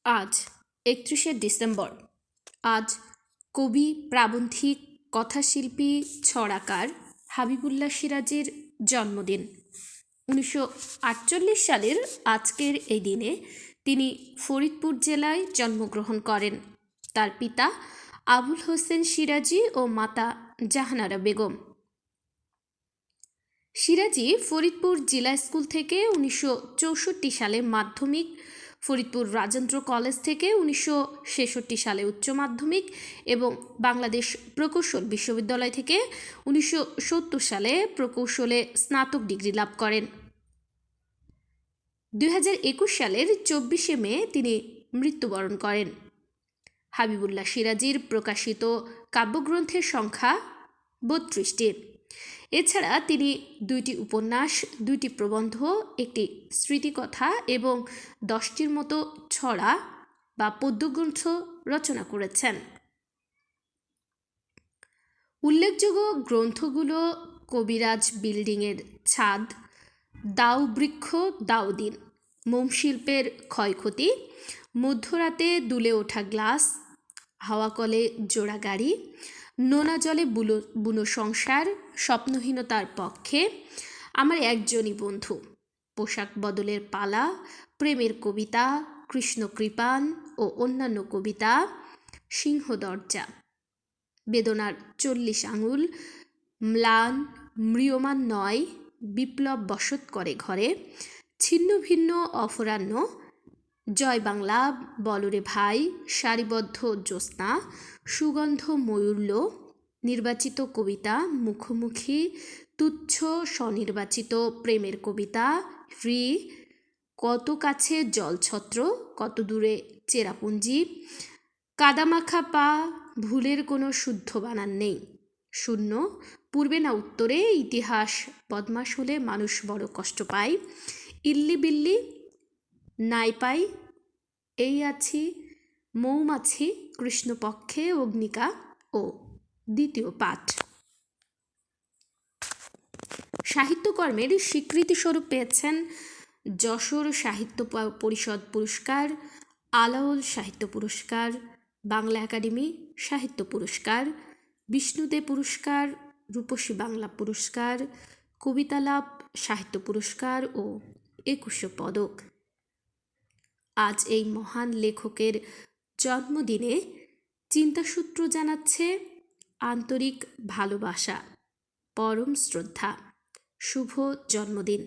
আজ ৩১শে ডিসেম্বর। আজ কবি, প্রাবন্ধিক, কথাশিল্পী, ছড়াকার হাবিবুল্লাহ সিরাজীর জন্মদিন। 1948 সালের আজকের এই দিনে তিনি ফরিদপুর জেলায় জন্মগ্রহণ করেন। তার পিতা আবুল হোসেন সিরাজী ও মাতা জাহানারা বেগম। সিরাজী ফরিদপুর জিলা স্কুল থেকে 1964 সালে মাধ্যমিক, ফরিদপুর রাজেন্দ্র কলেজ থেকে 1966 সালে উচ্চ মাধ্যমিক এবং বাংলাদেশ প্রকৌশল বিশ্ববিদ্যালয় থেকে 1970 সালে প্রকৌশলে স্নাতক ডিগ্রি লাভ করেন। 2021 সালের 24শে মে তিনি মৃত্যুবরণ করেন। হাবিবুল্লাহ সিরাজীর প্রকাশিত কাব্যগ্রন্থের সংখ্যা 32টি। এছাড়া তিনি 2টি উপন্যাস, 2টি প্রবন্ধ, একটি স্মৃতিকথা এবং 10টির মতো ছড়া বা পদ্যগ্রন্থ রচনা করেছেন। উল্লেখযোগ্য গ্রন্থগুলো কবিরাজ বিল্ডিংয়ের ছাদ, দাও বৃক্ষ দাও দিন, মোম শিল্পের ক্ষয়ক্ষতি, মধ্যরাতে দুলে ওঠা গ্লাস, হাওয়াকলে জোড়া গাড়ি, নোনা জলে বুনো সংসার, স্বপ্নহীনতার পক্ষে, আমার একজনই বন্ধু, পোশাক বদলের পালা, প্রেমের কবিতা, কৃষ্ণকৃপান ও অন্যান্য কবিতা, সিংহ দরজা, বেদনার 40 আঙুল, ম্লান ম্রিয়মান নয়, বিপ্লব বসত করে ঘরে, ছিন্ন ভিন্ন অপরাহ্ন, জয় বাংলা, বলরে ভাই, সারিবদ্ধ জ্যোৎস্না, সুগন্ধ ময়ূল্য, নির্বাচিত কবিতা, মুখোমুখি, তুচ্ছ স্বনির্বাচিত প্রেমের কবিতা, ফ্রি, কত কাছে জলছত্র, কত দূরে চেরাপুঞ্জি, কাদামাখা পা, ভুলের কোনো শুদ্ধ বানান নেই, শূন্য, পূর্বে না উত্তরে, ইতিহাস বদমাশ হলে মানুষ বড় কষ্ট পায়, ইল্লি বিল্লি, নাই পাই, এই আছি, মৌমাছি, কৃষ্ণপক্ষে, অগ্নিকা ও দ্বিতীয় পাঠ। সাহিত্যকর্মের স্বীকৃতিস্বরূপ পেয়েছেন যশোর সাহিত্য পরিষদ পুরস্কার, আলাওল সাহিত্য পুরস্কার, বাংলা একাডেমি সাহিত্য পুরস্কার, বিষ্ণুদে পুরস্কার, রূপসী বাংলা পুরস্কার, কবিতালাভ সাহিত্য পুরস্কার ও 21 পদক। আজ এই মহান লেখকের জন্মদিনে চিন্তাসূত্র জানাচ্ছে আন্তরিক ভালোবাসা, পরম শ্রদ্ধা। শুভ জন্মদিন।